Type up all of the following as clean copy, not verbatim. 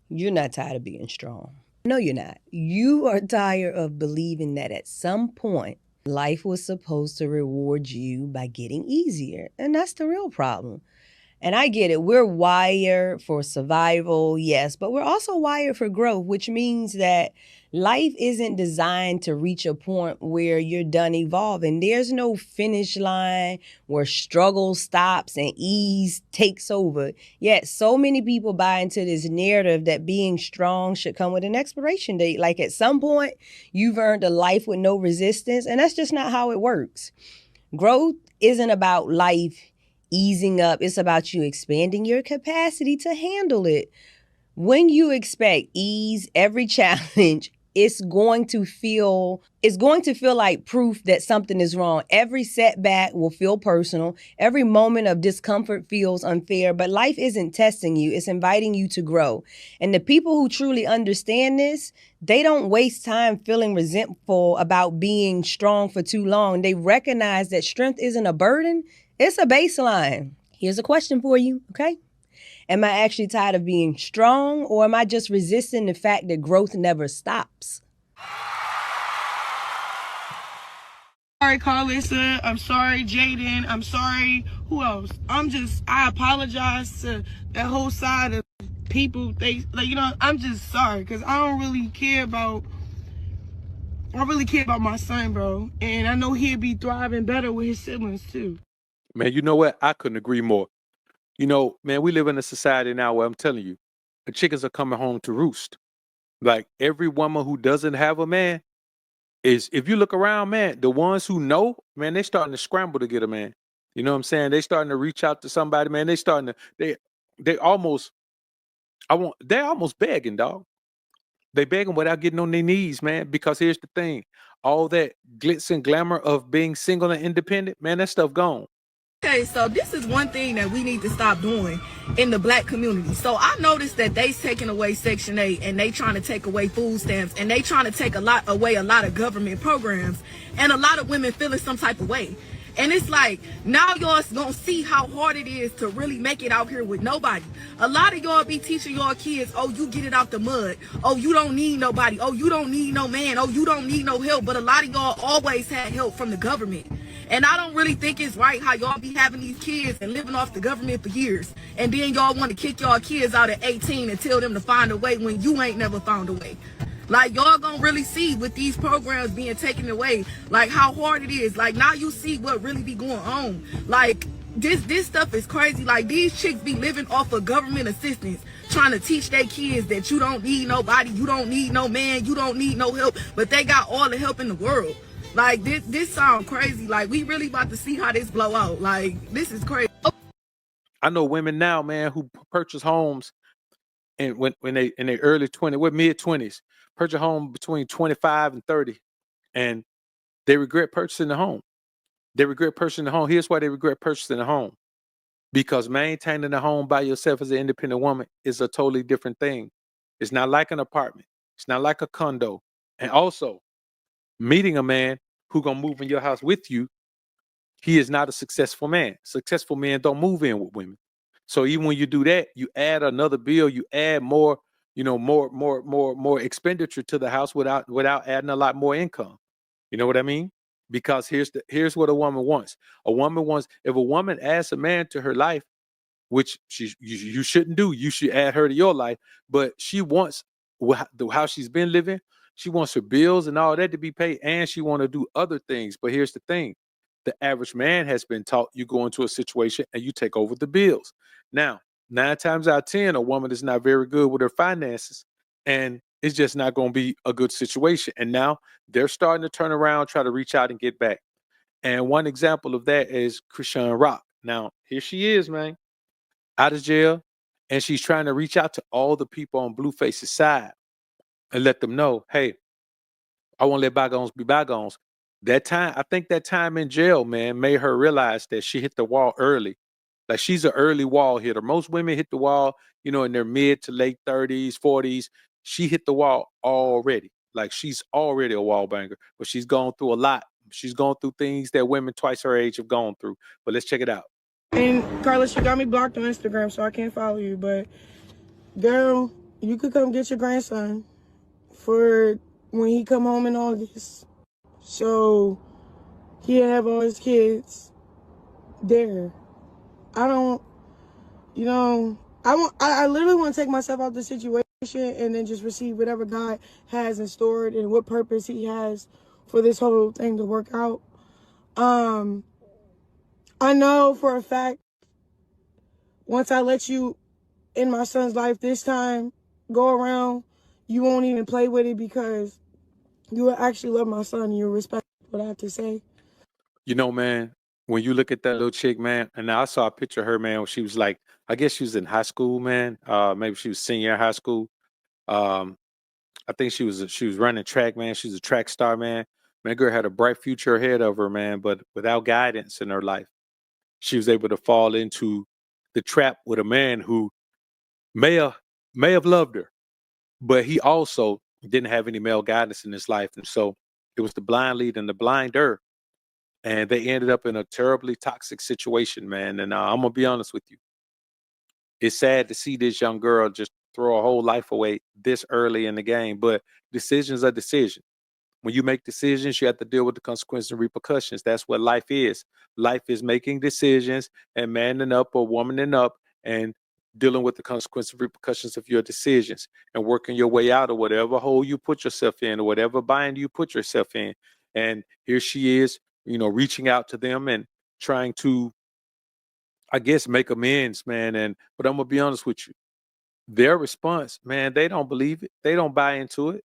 You're not tired of being strong. No, you're not. You are tired of believing that at some point, life was supposed to reward you by getting easier. And that's the real problem. And I get it. We're wired for survival, yes, but we're also wired for growth, which means that life isn't designed to reach a point where you're done evolving. There's no finish line where struggle stops and ease takes over. Yet so many people buy into this narrative that being strong should come with an expiration date. Like at some point, you've earned a life with no resistance, and that's just not how it works. Growth isn't about life easing up. It's about you expanding your capacity to handle it. When you expect ease, every challenge it's going to feel like proof that something is wrong. Every setback will feel personal. Every moment of discomfort feels unfair, but life isn't testing you. It's inviting you to grow. And the people who truly understand this, they don't waste time feeling resentful about being strong for too long. They recognize that strength isn't a burden, it's a baseline. Here's a question for you, okay? Am I actually tired of being strong, or am I just resisting the fact that growth never stops? Sorry, Carlissa. I'm sorry, Jaden. I'm sorry. Who else? I apologize to that whole side of people. I'm just sorry because I really care about my son, bro. And I know he'd be thriving better with his siblings too. Man, you know what? I couldn't agree more. You know, man, we live in a society now where I'm telling you, the chickens are coming home to roost. Like every woman who doesn't have a man is, if you look around, man, the ones who know, man, they starting to scramble to get a man. You know what I'm saying? They starting to reach out to somebody, man. They're almost begging, dog. They begging without getting on their knees, man. Because here's the thing, all that glitz and glamour of being single and independent, man, that stuff gone. Okay, so this is one thing that we need to stop doing in the black community. So I noticed that they taking away Section 8 and they trying to take away food stamps and they trying to take away a lot of government programs, and a lot of women feeling some type of way. And it's like, now y'all gonna see how hard it is to really make it out here with nobody. A lot of y'all be teaching y'all kids, oh, you get it out the mud. Oh, you don't need nobody. Oh, you don't need no man. Oh, you don't need no help. But a lot of y'all always had help from the government. And I don't really think it's right how y'all be having these kids and living off the government for years. And then y'all want to kick y'all kids out at 18 and tell them to find a way when you ain't never found a way. Like, y'all gonna really see with these programs being taken away, like how hard it is. Like, now you see what really be going on. Like, this stuff is crazy. Like, these chicks be living off of government assistance, trying to teach their kids that you don't need nobody, you don't need no man, you don't need no help, but they got all the help in the world. Like, this sound crazy. Like, we really about to see how this blow out. Like, this is crazy. I know women now, man, who purchase homes and when they in their early 20s, mid 20s, purchase a home between 25 and 30, and they regret purchasing the home. They regret purchasing the home. Here's why they regret purchasing the home. Because maintaining a home by yourself as an independent woman is a totally different thing. It's not like an apartment. It's not like a condo. And also, meeting a man who gonna move in your house with you, he is not a successful man. Successful men don't move in with women. So even when you do that, you add another bill, you add more, more expenditure to the house without adding a lot more income. You know what I mean? Because here's what a woman wants. If a woman adds a man to her life, which you shouldn't do, you should add her to your life. But she wants how she's been living. She wants her bills and all that to be paid, and she want to do other things. But here's the thing. The average man has been taught you go into a situation and you take over the bills. Now, 9 times out of 10, a woman is not very good with her finances, and it's just not going to be a good situation. And now they're starting to turn around, try to reach out and get back. And one example of that is Chrisean Rock. Now, here she is, man, out of jail, and she's trying to reach out to all the people on Blueface's side and let them know, hey, I won't let bygones be bygones. I think that time in jail, man, made her realize that she hit the wall early. Like, she's an early wall hitter. Most women hit the wall, in their mid to late 30s, 40s. She hit the wall already. Like, she's already a wall banger, but she's gone through a lot. She's gone through things that women twice her age have gone through. But let's check it out. And Carlos, you got me blocked on Instagram, so I can't follow you. But girl, you could come get your grandson for when he come home in August. So he'll have all his kids there. I don't, you know, I literally want to take myself out of the situation and then just receive whatever God has in store and what purpose he has for this whole thing to work out. I know for a fact, once I let you in my son's life this time, go around, you won't even play with it because you will actually love my son and you'll respect what I have to say. You know, man, when you look at that little chick, man, and I saw a picture of her, man, when she was like, I guess she was in high school, man. Maybe she was senior in high school. Um, I think she was running track, man. She's a track star, man. Man, girl had a bright future ahead of her, man, but without guidance in her life, she was able to fall into the trap with a man who may have may have loved her, but he also didn't have any male guidance in his life. And so it was the blind lead and the blinder. And they ended up in a terribly toxic situation, man. And I'm gonna be honest with you. It's sad to see this young girl just throw her whole life away this early in the game. But decisions are decisions. When you make decisions, you have to deal with the consequences and repercussions. That's what life is. Life is making decisions and manning up or womaning up and dealing with the consequences and repercussions of your decisions and working your way out of whatever hole you put yourself in or whatever bind you put yourself in. And here she is, reaching out to them and trying to, I guess, make amends, man. But I'm gonna be honest with you. Their response, man, they don't believe it. They don't buy into it.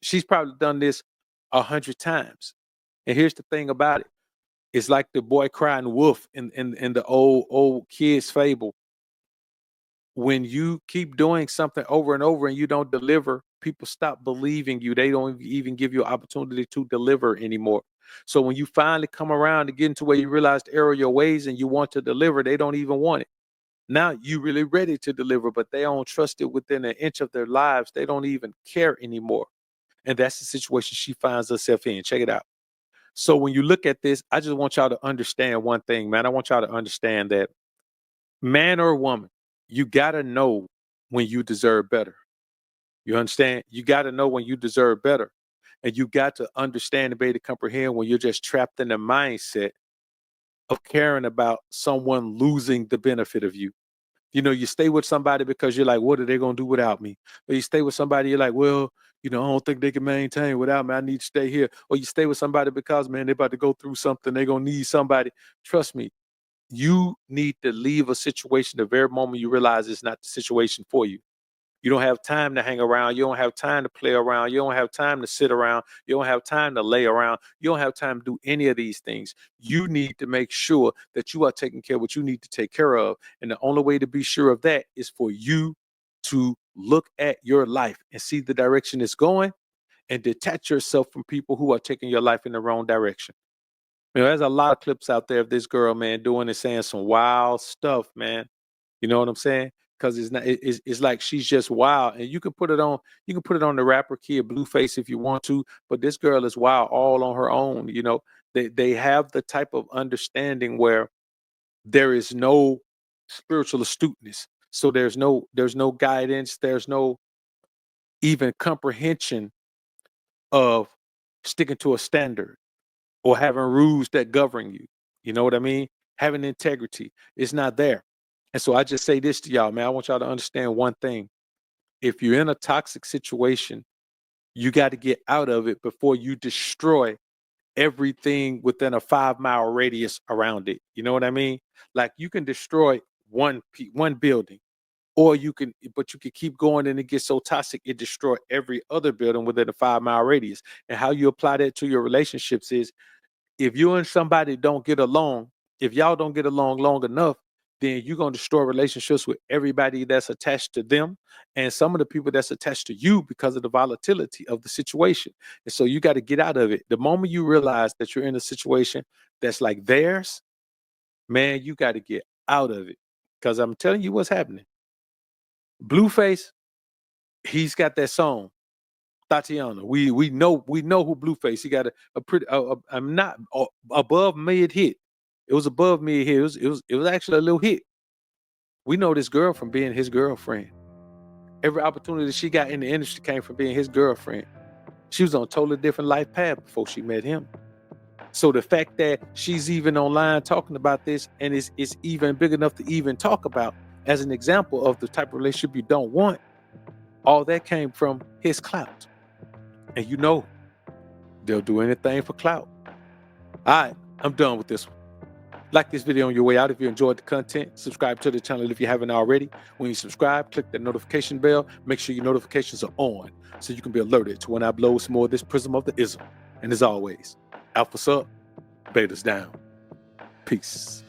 She's probably done this 100 times. And here's the thing about it. It's like the boy crying wolf in the old kids fable. When you keep doing something over and over and you don't deliver, people stop believing you. They don't even give you an opportunity to deliver anymore. So when you finally come around to get into where you realize the error of your ways and you want to deliver, they don't even want it. Now you really ready to deliver, but they don't trust it within an inch of their lives. They don't even care anymore. And that's the situation she finds herself in. Check it out. So when you look at this, I just want y'all to understand one thing, man. I want y'all to understand that man or woman, you got to know when you deserve better. You understand? You got to know when you deserve better. And you got to understand and be able to comprehend when you're just trapped in the mindset of caring about someone losing the benefit of you. You stay with somebody because you're like, what are they going to do without me? Or you stay with somebody, you're like, well, I don't think they can maintain without me. I need to stay here. Or you stay with somebody because, man, they're about to go through something. They're going to need somebody. Trust me, you need to leave a situation the very moment you realize it's not the situation for you. You don't have time to hang around. You don't have time to play around. You don't have time to sit around. You don't have time to lay around. You don't have time to do any of these things. You need to make sure that you are taking care of what you need to take care of. And the only way to be sure of that is for you to look at your life and see the direction it's going and detach yourself from people who are taking your life in the wrong direction. There's a lot of clips out there of this girl, man, doing and saying some wild stuff, man. You know what I'm saying? Because it's not. It's like she's just wild, and you can put it on. You can put it on the rapper kid Blueface if you want to, but this girl is wild all on her own. They have the type of understanding where there is no spiritual astuteness. So there's no guidance. There's no even comprehension of sticking to a standard or having rules that govern you. You know what I mean? Having integrity. It's not there. And so I just say this to y'all, man. I want y'all to understand one thing. If you're in a toxic situation, you got to get out of it before you destroy everything within a 5-mile radius around it. You know what I mean? Like you can destroy one building, or you can keep going and it gets so toxic it destroy every other building within a 5-mile radius. And how you apply that to your relationships is if you and somebody don't get along, if y'all don't get along long enough, then you're going to destroy relationships with everybody that's attached to them and some of the people that's attached to you because of the volatility of the situation. And so you got to get out of it. The moment you realize that you're in a situation that's like theirs, man, you got to get out of it. Because I'm telling you what's happening. Blueface, he's got that song. Tatiana, we know who Blueface. He got a pretty. I'm not above mid hit. It was above mid hit. It was actually a little hit. We know this girl from being his girlfriend, Every opportunity she got in the industry came from being his girlfriend. She was on a totally different life path before she met him. So the fact that she's even online talking about this and is even big enough to even talk about as an example of the type of relationship you don't want, all that came from his clout. And you know, they'll do anything for clout. All right, I'm done with this one. Like this video on your way out if you enjoyed the content. Subscribe to the channel if you haven't already. When you subscribe, click that notification bell. Make sure your notifications are on so you can be alerted to when I upload some more of this Prism of the Ism. And as always, Alphas up, Betas down. Peace.